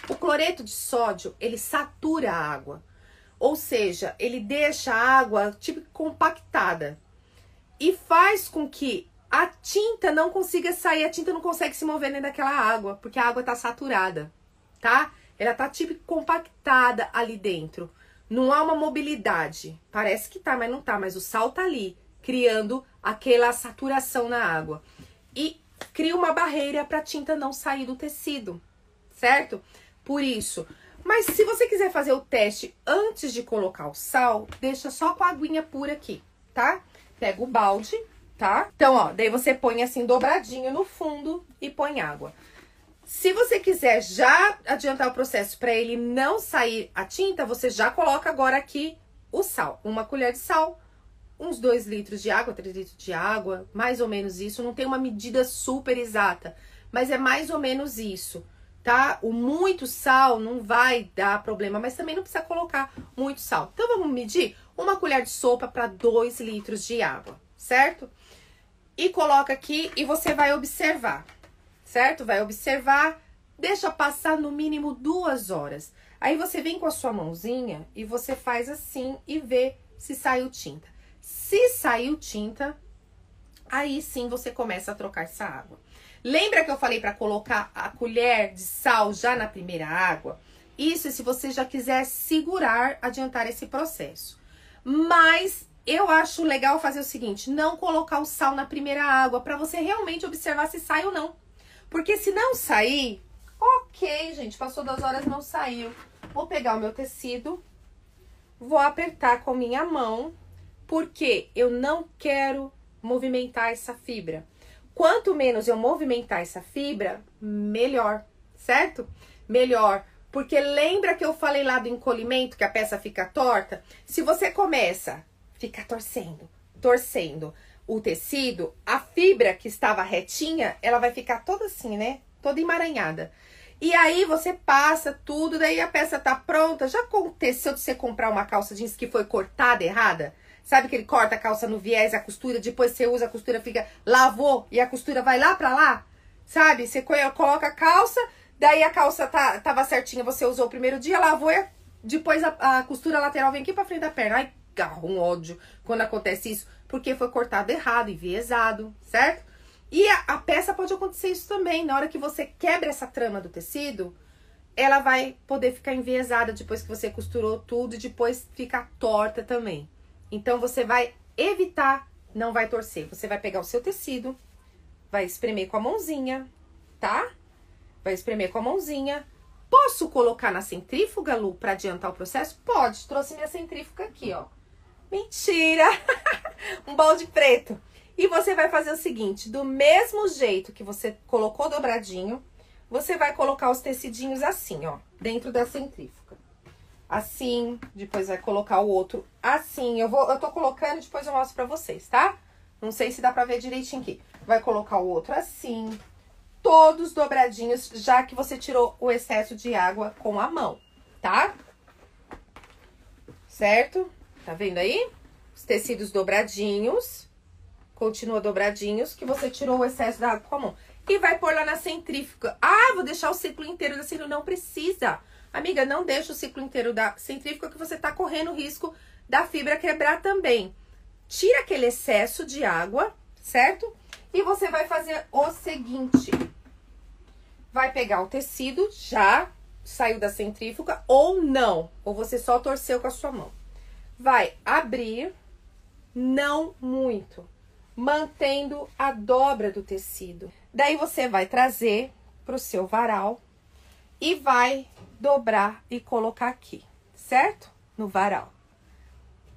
O cloreto de sódio, ele satura a água. Ou seja, ele deixa a água tipo compactada. E faz com que a tinta não consiga sair, a tinta não consegue se mover dentro daquela água, porque a água tá saturada, tá? Ela tá tipo compactada ali dentro. Não há uma mobilidade. Parece que tá, mas não tá. Mas o sal tá ali, criando aquela saturação na água. E cria uma barreira pra tinta não sair do tecido, certo? Por isso. Mas se você quiser fazer o teste antes de colocar o sal, deixa só com a aguinha pura aqui, tá? Pega o balde, tá? Então, ó, daí você põe assim dobradinho no fundo e põe água. Se você quiser já adiantar o processo para ele não sair a tinta, você já coloca agora aqui o sal. 1 colher de sal, uns 2 litros de água, 3 litros de água, mais ou menos isso. Não tem uma medida super exata, mas é mais ou menos isso, tá? O muito sal não vai dar problema, mas também não precisa colocar muito sal. Então, vamos medir 1 colher de sopa para 2 litros de água, certo? E coloca aqui e você vai observar. Certo? Vai observar, deixa passar no mínimo 2 horas. Aí você vem com a sua mãozinha e você faz assim e vê se saiu tinta. Se saiu tinta, aí sim você começa a trocar essa água. Lembra que eu falei para colocar a colher de sal já na primeira água? Isso é se você já quiser segurar, adiantar esse processo. Mas eu acho legal fazer o seguinte, não colocar o sal na primeira água, para você realmente observar se sai ou não. Porque se não sair, ok, gente, passou 2 horas, não saiu. Vou pegar o meu tecido, vou apertar com minha mão, porque eu não quero movimentar essa fibra. Quanto menos eu movimentar essa fibra, melhor, certo? Melhor. Porque lembra que eu falei lá do encolhimento, que a peça fica torta? Se você começa a ficar torcendo o tecido, a fibra que estava retinha, ela vai ficar toda assim, né? Toda emaranhada. E aí você passa tudo, daí a peça tá pronta. Já aconteceu de você comprar uma calça jeans que foi cortada errada? Sabe que ele corta a calça no viés, a costura, depois você usa, a costura fica... Lavou e a costura vai lá pra lá? Sabe? Você coloca a calça, Daí a calça tava certinha, você usou o primeiro dia, lavou e depois a costura lateral vem aqui pra frente da perna. Ai, garro, um ódio quando acontece isso, porque foi cortado errado, enviesado, certo? E a peça pode acontecer isso também. Na hora que você quebra essa trama do tecido, ela vai poder ficar enviesada depois que você costurou tudo e depois fica torta também. Então, você vai evitar, não vai torcer. Você vai pegar o seu tecido, vai espremer com a mãozinha, tá? Vai espremer com a mãozinha. Posso colocar na centrífuga, Lu, pra adiantar o processo? Pode. Trouxe minha centrífuga aqui, ó. Mentira! Um balde preto. E você vai fazer o seguinte, do mesmo jeito que você colocou dobradinho, você vai colocar os tecidinhos assim, ó, dentro da centrífuga. Assim, depois vai colocar o outro assim. Eu tô colocando, depois eu mostro pra vocês, tá? Não sei se dá pra ver direitinho aqui. Vai colocar o outro assim, todos dobradinhos, já que você tirou o excesso de água com a mão, tá? Certo? Tá vendo aí? Os tecidos dobradinhos. Continua dobradinhos, que você tirou o excesso da água com a mão. E vai pôr lá na centrífuga. Ah, vou deixar o ciclo inteiro da centrífuga. Não precisa. Amiga, não deixa o ciclo inteiro da centrífuga, que você tá correndo o risco da fibra quebrar também. Tira aquele excesso de água, certo? E você vai fazer o seguinte. Vai pegar o tecido, já saiu da centrífuga, ou não. Ou você só torceu com a sua mão. Vai abrir, não muito, mantendo a dobra do tecido. Daí você vai trazer pro seu varal e vai dobrar e colocar aqui, certo? No varal.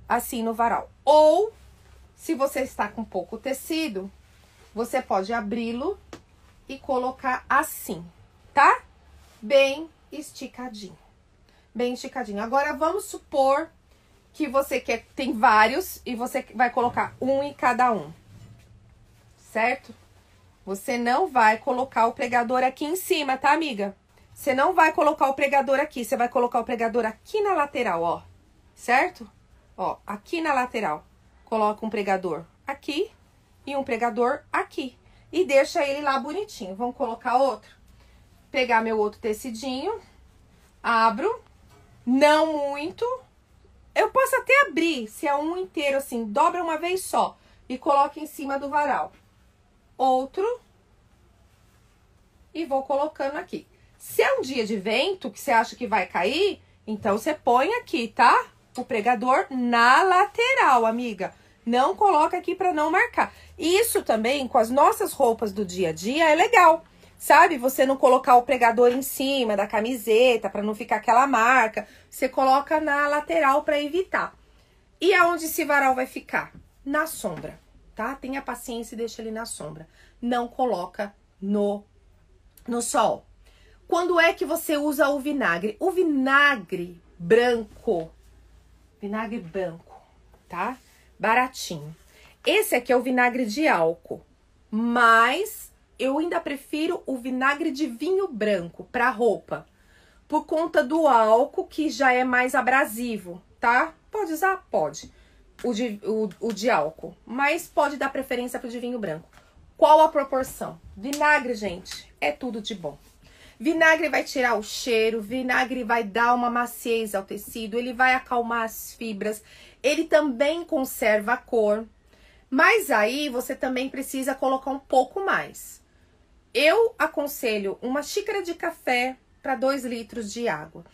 Assim no varal. Ou, se você está com pouco tecido, você pode abri-lo e colocar assim, tá? Bem esticadinho. Bem esticadinho. Agora, vamos supor que você tem vários e você vai colocar um em cada um. Certo? Você não vai colocar o pregador aqui em cima, tá, amiga? Você não vai colocar o pregador aqui, você vai colocar o pregador aqui na lateral, ó. Certo? Ó, aqui na lateral. Coloca um pregador aqui e um pregador aqui. E deixa ele lá bonitinho. Vamos colocar outro? Pegar meu outro tecidinho. Abro. Não muito. Eu posso até abrir, se é um inteiro assim, dobra uma vez só. E coloca em cima do varal. Outro. E vou colocando aqui. Se é um dia de vento, que você acha que vai cair, então você põe aqui, tá? O pregador na lateral, amiga. Não coloca aqui pra não marcar. Isso também, com as nossas roupas do dia a dia, é legal. Sabe? Você não colocar o pregador em cima da camiseta, pra não ficar aquela marca. Você coloca na lateral pra evitar. E aonde esse varal vai ficar? Na sombra, tá? Tenha paciência e deixa ele na sombra. Não coloca no sol. Quando é que você usa o vinagre? O vinagre branco, tá? Baratinho. Esse aqui é o vinagre de álcool, mas eu ainda prefiro o vinagre de vinho branco para roupa, por conta do álcool que já é mais abrasivo, tá? Pode usar? Pode. O de álcool, mas pode dar preferência pro de vinho branco. Qual a proporção? Vinagre, gente, é tudo de bom. Vinagre vai tirar o cheiro, vinagre vai dar uma maciez ao tecido, ele vai acalmar as fibras, ele também conserva a cor. Mas aí você também precisa colocar um pouco mais. Eu aconselho uma xícara de café para 2 litros de água.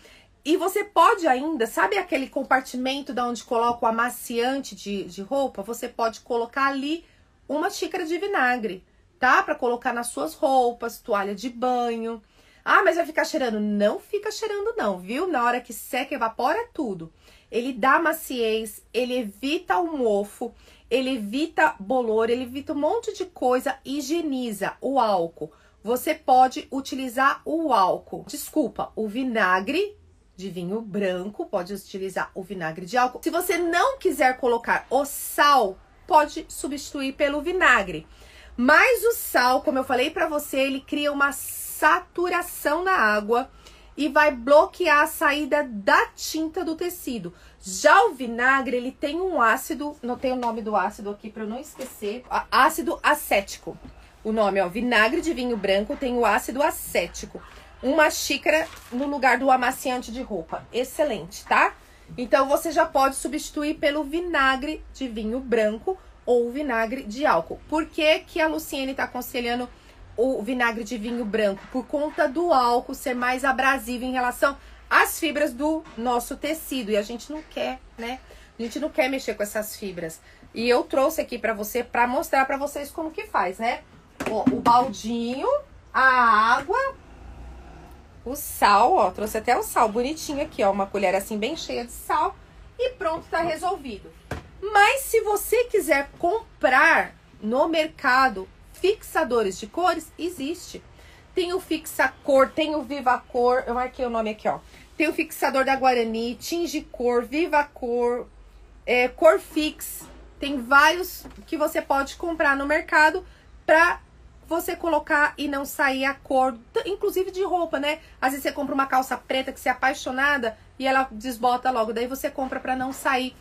E você pode ainda, sabe aquele compartimento da onde coloca o amaciante de roupa? Você pode colocar ali uma xícara de vinagre, tá? Para colocar nas suas roupas, toalha de banho. Ah, mas vai ficar cheirando? Não fica cheirando não, viu? Na hora que seca, evapora tudo. Ele dá maciez, ele evita o mofo, ele evita bolor, ele evita um monte de coisa, higieniza o álcool. Você pode utilizar o álcool, desculpa, o vinagre de vinho branco, pode utilizar o vinagre de álcool. Se você não quiser colocar o sal, pode substituir pelo vinagre. Mas o sal, como eu falei pra você, ele cria uma saturação na água e vai bloquear a saída da tinta do tecido. Já o vinagre, ele tem um ácido, não tem o nome do ácido aqui pra eu não esquecer, ácido acético. O nome, ó, vinagre de vinho branco tem o ácido acético. uma xícara no lugar do amaciante de roupa. Excelente, tá? Então, você já pode substituir pelo vinagre de vinho branco ou vinagre de álcool. Por que que a Luciene tá aconselhando o vinagre de vinho branco? Por conta do álcool ser mais abrasivo em relação às fibras do nosso tecido. E a gente não quer, né? A gente não quer mexer com essas fibras. E eu trouxe aqui pra você, pra mostrar pra vocês como que faz, né? Ó, o baldinho, a água, o sal, ó. Trouxe até o sal bonitinho aqui, ó. Uma colher assim bem cheia de sal. E pronto, tá resolvido. Mas se você quiser comprar no mercado fixadores de cores, existe. Tem o Fixacor, tem o Vivacor, eu marquei o nome aqui, ó. Tem o fixador da Guarani, Tinge Cor, Vivacor, Cor Fix. Tem vários que você pode comprar no mercado pra você colocar e não sair a cor, inclusive de roupa, né? Às vezes você compra uma calça preta que você é apaixonada e ela desbota logo. Daí você compra pra não sair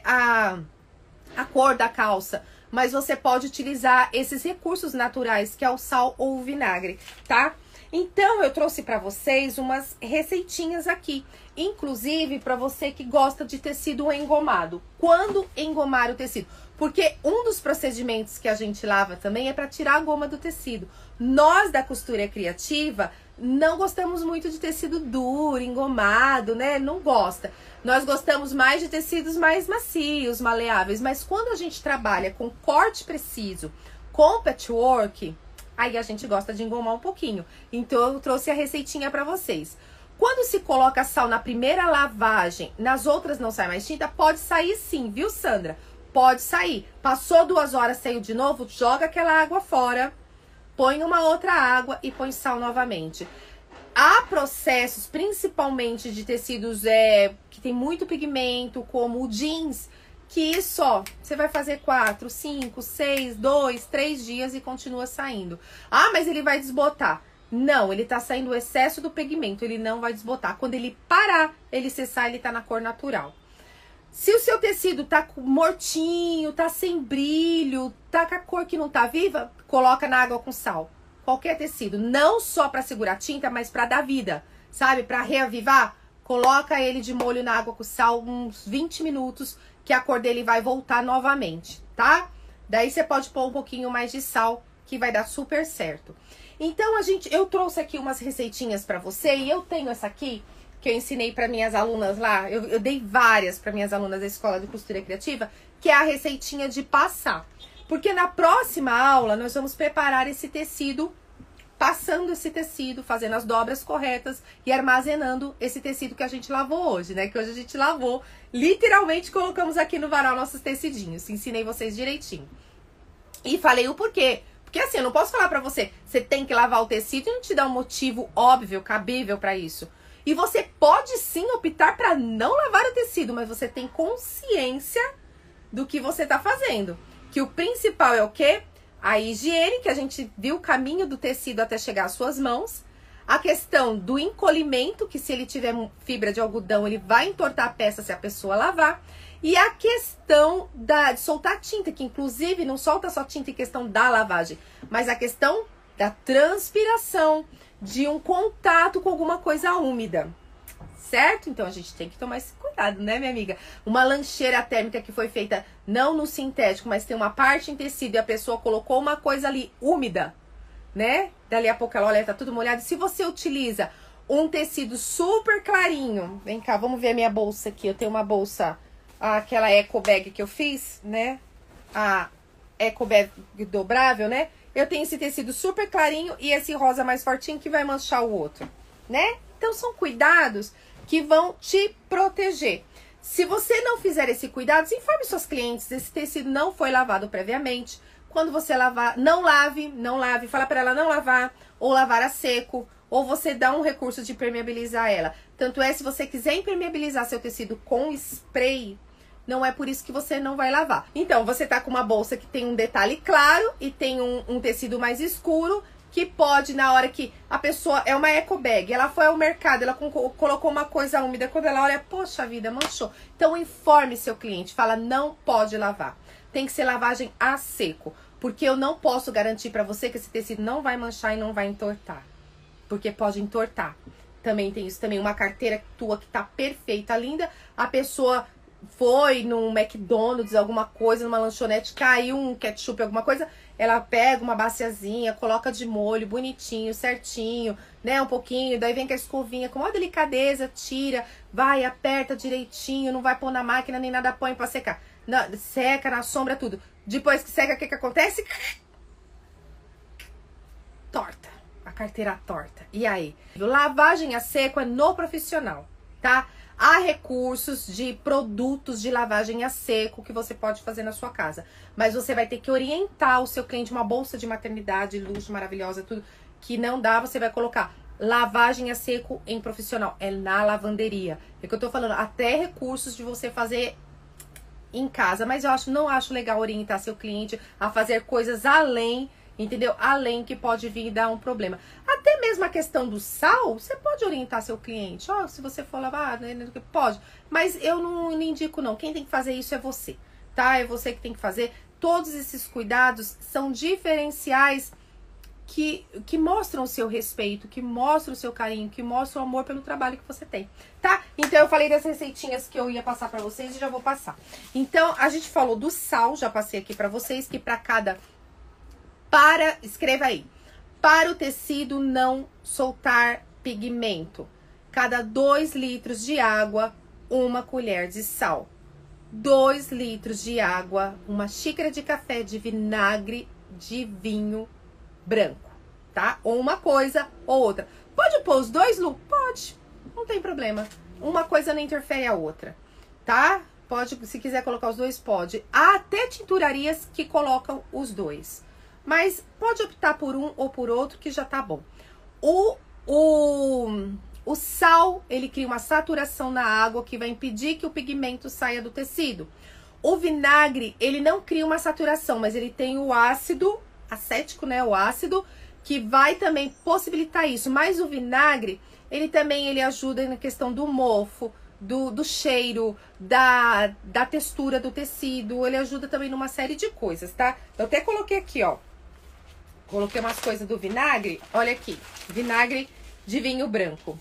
a cor da calça. Mas você pode utilizar esses recursos naturais, que é o sal ou o vinagre, tá? Então, eu trouxe pra vocês umas receitinhas aqui. Inclusive, pra você que gosta de tecido engomado. Quando engomar o tecido? Porque um dos procedimentos que a gente lava também é pra tirar a goma do tecido. Nós, da costura criativa, não gostamos muito de tecido duro, engomado, né? Não gosta. Nós gostamos mais de tecidos mais macios, maleáveis. Mas quando a gente trabalha com corte preciso, com patchwork, aí a gente gosta de engomar um pouquinho. Então, eu trouxe a receitinha pra vocês. Quando se coloca sal na primeira lavagem, nas outras não sai mais tinta, pode sair sim, viu, Sandra? Pode sair. Passou 2 horas, saiu de novo, joga aquela água fora, põe uma outra água e põe sal novamente. Há processos, principalmente de tecidos que tem muito pigmento, como o jeans, que isso, ó, você vai fazer 4, 5, 6, 2, 3 dias e continua saindo. Ah, mas ele vai desbotar. Não, ele tá saindo o excesso do pigmento, ele não vai desbotar. Quando ele parar, ele cessar, ele tá na cor natural. Se o seu tecido tá mortinho, tá sem brilho, tá com a cor que não tá viva, coloca na água com sal. Qualquer tecido, não só pra segurar tinta, mas pra dar vida, sabe? Pra reavivar, coloca ele de molho na água com sal uns 20 minutos, que a cor dele vai voltar novamente, tá? Daí você pode pôr um pouquinho mais de sal, que vai dar super certo. Então, eu trouxe aqui umas receitinhas pra você, e eu tenho essa aqui, que eu ensinei para minhas alunas lá, eu dei várias para minhas alunas da Escola de Costura Criativa, que é a receitinha de passar. Porque na próxima aula nós vamos preparar esse tecido, passando esse tecido, fazendo as dobras corretas e armazenando esse tecido que a gente lavou hoje, né? Que hoje a gente lavou, literalmente colocamos aqui no varal nossos tecidinhos. Ensinei vocês direitinho. E falei o porquê. Porque assim, eu não posso falar pra você, você tem que lavar o tecido e não te dar um motivo óbvio, cabível pra isso. E você pode sim optar para não lavar o tecido, mas você tem consciência do que você está fazendo. Que o principal é o quê? A higiene, que a gente viu o caminho do tecido até chegar às suas mãos. A questão do encolhimento, que se ele tiver fibra de algodão, ele vai entortar a peça se a pessoa lavar. E a questão de soltar tinta, que inclusive não solta só tinta em questão da lavagem, mas a questão da transpiração, de um contato com alguma coisa úmida, certo? Então a gente tem que tomar esse cuidado, né, minha amiga? Uma lancheira térmica que foi feita não no sintético, mas tem uma parte em tecido e a pessoa colocou uma coisa ali úmida, né? Dali a pouco ela olha, tá tudo molhado. Se você utiliza um tecido super clarinho, vem cá, vamos ver a minha bolsa aqui. Eu tenho uma bolsa, aquela eco bag que eu fiz, né? A eco bag dobrável, né? Eu tenho esse tecido super clarinho e esse rosa mais fortinho que vai manchar o outro, né? Então, são cuidados que vão te proteger. Se você não fizer esse cuidado, informe seus clientes, esse tecido não foi lavado previamente. Quando você lavar, não lave, fala para ela não lavar, ou lavar a seco, ou você dá um recurso de impermeabilizar ela. Tanto é, se você quiser impermeabilizar seu tecido com spray, não é por isso que você não vai lavar. Então, você tá com uma bolsa que tem um detalhe claro e tem um tecido mais escuro, que pode, na hora que a pessoa... É uma eco bag, ela foi ao mercado, ela colocou uma coisa úmida, quando ela olha, poxa vida, manchou. Então, informe seu cliente, fala, não pode lavar. Tem que ser lavagem a seco, porque eu não posso garantir pra você que esse tecido não vai manchar e não vai entortar. porque pode entortar. Também tem isso, também uma carteira tua que tá perfeita, linda, a pessoa foi num McDonald's, alguma coisa, numa lanchonete, caiu um ketchup, alguma coisa, ela pega uma baciazinha, coloca de molho, bonitinho, certinho, né, um pouquinho, daí vem com a escovinha, com uma delicadeza, tira, vai, aperta direitinho, não vai pôr na máquina nem nada, põe pra secar. Não, seca na sombra, tudo. Depois que seca, o que acontece? Torta. A carteira torta. E aí? Lavagem a seco é no profissional, tá? Há recursos de produtos de lavagem a seco que você pode fazer na sua casa. Mas você vai ter que orientar o seu cliente, uma bolsa de maternidade, luxo, maravilhosa, tudo que não dá, você vai colocar lavagem a seco em profissional. É na lavanderia. É que eu tô falando, até recursos de você fazer em casa. Mas eu não acho legal orientar seu cliente a fazer coisas além, entendeu? Além que pode vir e dar um problema. Até mesmo a questão do sal, você pode orientar seu cliente. Ó, se você for lavar, né, pode. Mas eu não indico, não. Quem tem que fazer isso é você, tá? É você que tem que fazer. Todos esses cuidados são diferenciais que mostram o seu respeito, que mostram o seu carinho, que mostram o amor pelo trabalho que você tem, tá? Então, eu falei das receitinhas que eu ia passar pra vocês e já vou passar. Então, a gente falou do sal, já passei aqui pra vocês, que pra cada... escreva aí, para o tecido não soltar pigmento, cada 2 litros de água, 1 colher de sal. 2 litros de água, 1 xícara de café de vinagre de vinho branco, tá? Ou uma coisa ou outra. Pode pôr os dois, Lu? Pode, não tem problema. Uma coisa não interfere a outra, tá? Pode, se quiser colocar os dois, pode. Há até tinturarias que colocam os dois. Mas pode optar por um ou por outro que já tá bom. O sal, ele cria uma saturação na água que vai impedir que o pigmento saia do tecido. O vinagre, ele não cria uma saturação, mas ele tem o ácido acético, né? O ácido, que vai também possibilitar isso. Mas o vinagre, ele também ajuda na questão do mofo, do cheiro, da textura do tecido. Ele ajuda também numa série de coisas, tá? Eu até coloquei aqui, ó. Coloquei umas coisas do vinagre. Olha aqui, vinagre de vinho branco.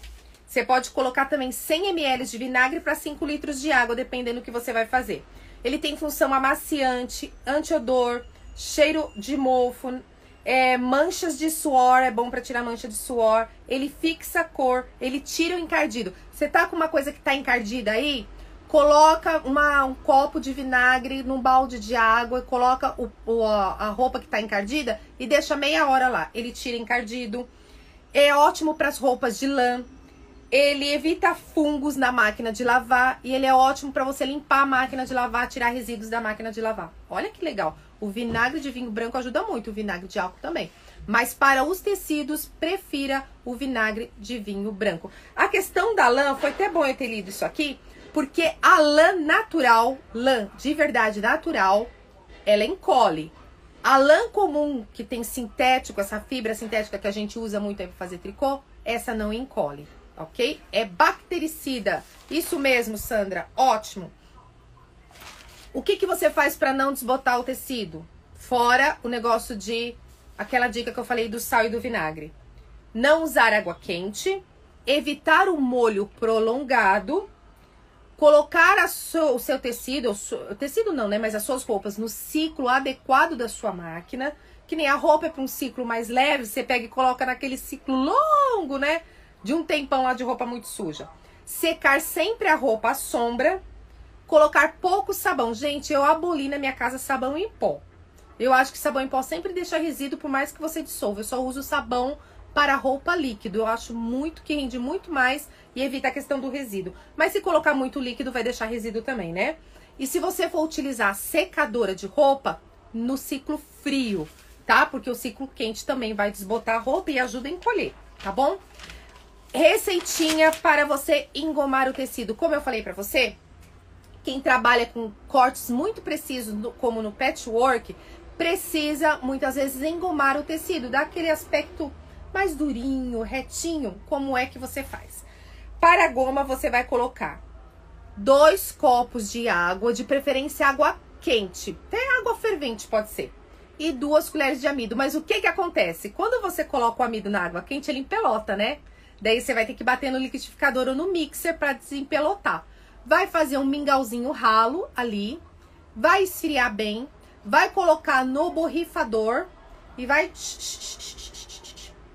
Você pode colocar também 100 ml de vinagre para 5 litros de água, dependendo do que você vai fazer. Ele tem função amaciante, antiodor, cheiro de mofo, manchas de suor, é bom para tirar mancha de suor. Ele fixa a cor, ele tira o encardido. Você tá com uma coisa que tá encardida aí? Coloca um copo de vinagre num balde de água e coloca a roupa que tá encardida e deixa meia hora lá. Ele tira encardido. É ótimo para as roupas de lã. Ele evita fungos na máquina de lavar e ele é ótimo para você limpar a máquina de lavar, tirar resíduos da máquina de lavar. Olha que legal. O vinagre de vinho branco ajuda muito, o vinagre de álcool também. Mas para os tecidos, prefira o vinagre de vinho branco. A questão da lã, foi até bom eu ter lido isso aqui, porque a lã natural, lã de verdade natural, ela encolhe. A lã comum, que tem sintético, essa fibra sintética que a gente usa muito aí para fazer tricô, essa não encolhe, ok? É bactericida. Isso mesmo, Sandra, ótimo. O que você faz para não desbotar o tecido? Fora o negócio aquela dica que eu falei do sal e do vinagre. Não usar água quente, evitar o molho prolongado, colocar o seu tecido, tecido não, né? Mas as suas roupas no ciclo adequado da sua máquina. Que nem a roupa é para um ciclo mais leve, você pega e coloca naquele ciclo longo, né? De um tempão lá de roupa muito suja. Secar sempre a roupa à sombra. Colocar pouco sabão. Gente, eu aboli na minha casa sabão em pó. Eu acho que sabão em pó sempre deixa resíduo, por mais que você dissolva. Eu só uso sabão para roupa líquido. Eu acho muito que rende muito mais e evita a questão do resíduo. Mas se colocar muito líquido, vai deixar resíduo também, né? E se você for utilizar secadora de roupa, no ciclo frio, tá? Porque o ciclo quente também vai desbotar a roupa e ajuda a encolher, tá bom? Receitinha para você engomar o tecido. Como eu falei pra você, quem trabalha com cortes muito precisos, como no patchwork, precisa muitas vezes engomar o tecido, dar aquele aspecto mais durinho, retinho. Como é que você faz? Para a goma, você vai colocar 2 copos de água, de preferência água quente, até água fervente pode ser. e 2 colheres de amido. Mas o que que acontece? Quando você coloca o amido na água quente, ele empelota, né? Daí você vai ter que bater no liquidificador ou no mixer para desempelotar. Vai fazer um mingauzinho ralo ali, vai esfriar bem, vai colocar no borrifador e vai,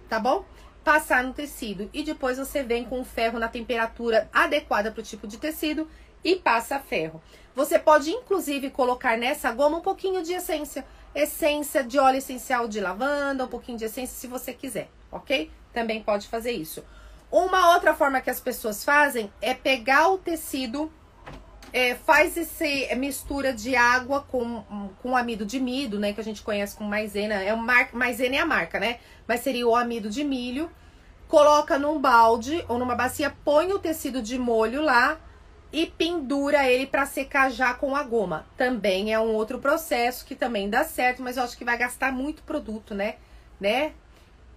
tá bom? Passar no tecido. E depois você vem com o ferro na temperatura adequada para o tipo de tecido e passa ferro. Você pode, inclusive, colocar nessa goma um pouquinho de essência. Essência de óleo essencial de lavanda, um pouquinho de essência se você quiser, ok? Também pode fazer isso. Uma outra forma que as pessoas fazem é pegar o tecido, faz essa mistura de água com amido de milho, né? Que a gente conhece como maisena. Maisena é a marca, né? Mas seria o amido de milho. Coloca num balde ou numa bacia, põe o tecido de molho lá e pendura ele para secar já com a goma. Também é um outro processo que também dá certo, mas eu acho que vai gastar muito produto, né?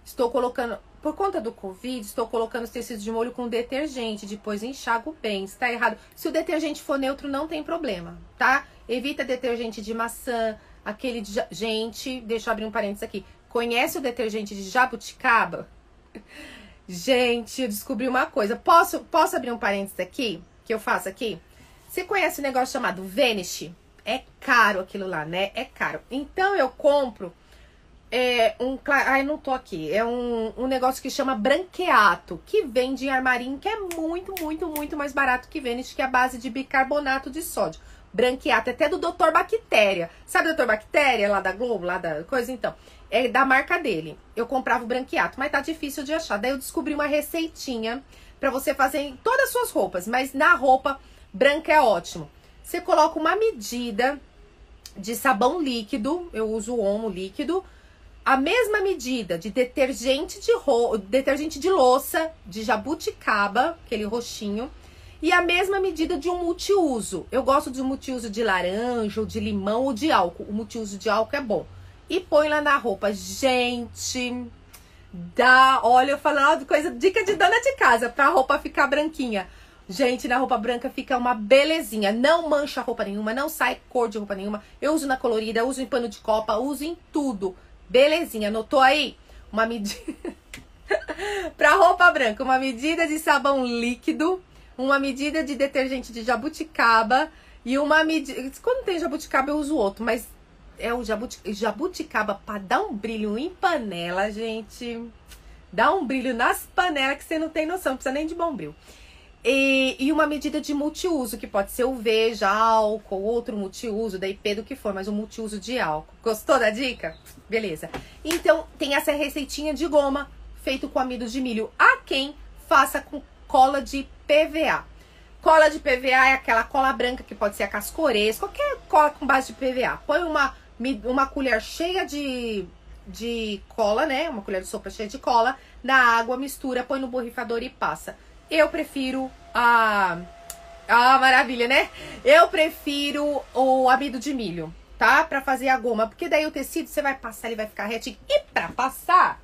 Estou colocando, por conta do Covid, estou colocando os tecidos de molho com detergente, depois enxago bem. Se tá errado, se o detergente for neutro, não tem problema, tá? Evita detergente de maçã, aquele de... Gente, deixa eu abrir um parênteses aqui. Conhece o detergente de jabuticaba? Gente, eu descobri uma coisa. Posso abrir um parênteses aqui? Que eu faço aqui? Você conhece um negócio chamado Vanish? É caro aquilo lá, né? É caro. Então eu compro não tô aqui. É um negócio que chama branqueato, que vende em armarinho, que é muito, muito, muito mais barato que Vanish, que é a base de bicarbonato de sódio. Branqueato, até do Dr. Bactéria. Sabe o Dr. Bactéria lá da Globo, lá da coisa? Então, é da marca dele. Eu comprava o branqueato, mas tá difícil de achar. Daí eu descobri uma receitinha pra você fazer em todas as suas roupas, mas na roupa branca é ótimo. Você coloca uma medida de sabão líquido, eu uso o Omo líquido, a mesma medida de detergente de louça, de jabuticaba, aquele roxinho, e a mesma medida de um multiuso. Eu gosto de um multiuso de laranja, ou de limão, ou de álcool. O multiuso de álcool é bom. E põe lá na roupa. Gente, olha, eu falando coisa, dica de dona de casa, pra roupa ficar branquinha. Gente, na roupa branca fica uma belezinha. Não mancha roupa nenhuma, não sai cor de roupa nenhuma. Eu uso na colorida, uso em pano de copa, uso em tudo. Belezinha, anotou aí? Uma medida pra roupa branca, uma medida de sabão líquido, uma medida de detergente de jabuticaba e uma medida... Quando tem jabuticaba eu uso outro, mas é o jabuticaba pra dar um brilho em panela, gente. Dá um brilho nas panelas que você não tem noção, não precisa nem de bombril. E uma medida de multiuso, que pode ser o Veja, álcool, outro multiuso, da IP, do que for, mas um multiuso de álcool. Gostou da dica? Beleza. Então, tem essa receitinha de goma, feito com amido de milho. Há quem faça com cola de PVA. Cola de PVA é aquela cola branca que pode ser a Cascorês, qualquer cola com base de PVA. Põe uma colher cheia de cola, né? Uma colher de sopa cheia de cola, na água, mistura, põe no borrifador e passa. Eu prefiro maravilha, né? Eu prefiro o amido de milho, tá? Pra fazer a goma, porque daí o tecido você vai passar, ele vai ficar retinho. E pra passar,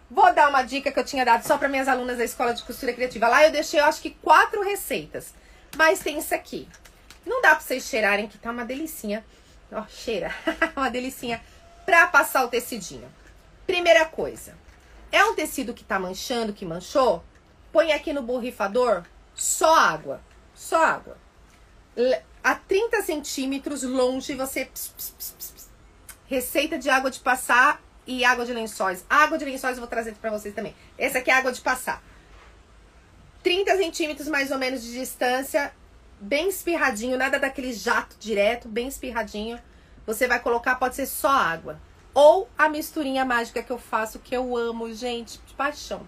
vou dar uma dica que eu tinha dado só para minhas alunas da Escola de Costura Criativa. Lá eu deixei, eu acho que 4 receitas. Mas tem isso aqui. Não dá pra vocês cheirarem que tá uma delicinha. Ó, cheira. Uma delicinha pra passar o tecidinho. Primeira coisa. É um tecido que tá manchando, que manchou? Põe aqui no borrifador só água. Só água. A 30 centímetros longe você... Receita de água de passar... E água de lençóis. Água de lençóis eu vou trazer pra vocês também. Essa aqui é água de passar. 30 centímetros mais ou menos de distância. Bem espirradinho. Nada daquele jato direto. Bem espirradinho. Você vai colocar, pode ser só água. Ou a misturinha mágica que eu faço, que eu amo, gente, de paixão.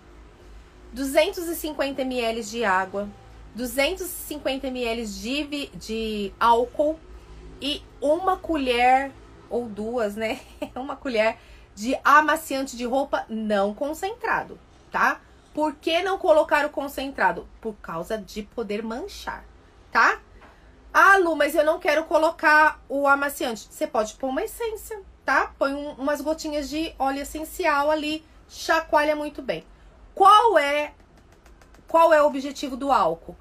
250 ml de água. 250 ml de álcool. E uma colher, ou duas, né? Uma colher de amaciante de roupa não concentrado, tá? Por que não colocar o concentrado? Por causa de poder manchar, tá? Ah, Lu, mas eu não quero colocar o amaciante. Você pode pôr uma essência, tá? Põe umas gotinhas de óleo essencial ali, chacoalha muito bem. Qual é o objetivo do álcool?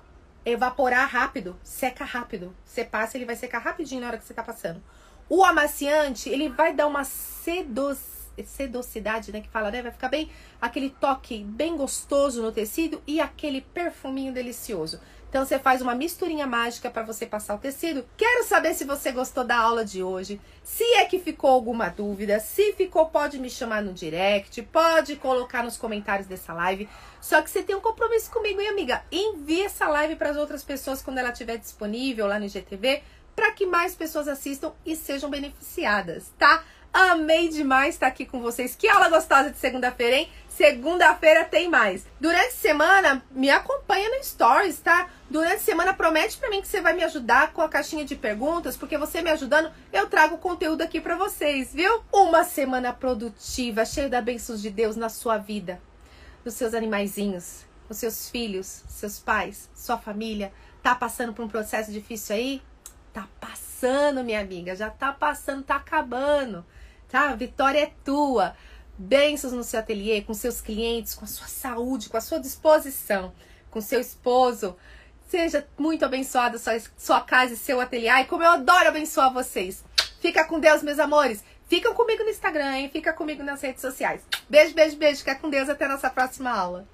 Evaporar rápido, seca rápido. Você passa, ele vai secar rapidinho na hora que você tá passando. O amaciante, ele vai dar uma sedosidade, né, que fala, né? Vai ficar bem, aquele toque bem gostoso no tecido e aquele perfuminho delicioso. Então, você faz uma misturinha mágica para você passar o tecido. Quero saber se você gostou da aula de hoje. Se é que ficou alguma dúvida, se ficou, pode me chamar no direct, pode colocar nos comentários dessa live. Só que você tem um compromisso comigo, hein, amiga? Envie essa live para as outras pessoas quando ela estiver disponível lá no IGTV, para que mais pessoas assistam e sejam beneficiadas, tá? Amei demais estar aqui com vocês. Que aula gostosa de segunda-feira, hein? Segunda-feira tem mais. Durante a semana, me acompanha no Stories, tá? Durante a semana, promete pra mim que você vai me ajudar com a caixinha de perguntas, porque você me ajudando, eu trago conteúdo aqui pra vocês, viu? Uma semana produtiva, cheia da bênçãos de Deus na sua vida, nos seus animaizinhos, nos seus filhos, seus pais, sua família. Tá passando por um processo difícil aí? Tá passando, minha amiga, já tá passando, tá acabando. Tá? A vitória é tua. Bênçãos no seu ateliê, com seus clientes, com a sua saúde, com a sua disposição, com seu esposo. Seja muito abençoada sua casa e seu ateliê. Ai, como eu adoro abençoar vocês. Fica com Deus, meus amores. Ficam comigo no Instagram, hein? Fica comigo nas redes sociais. Beijo, beijo, beijo. Fica com Deus. Até a nossa próxima aula.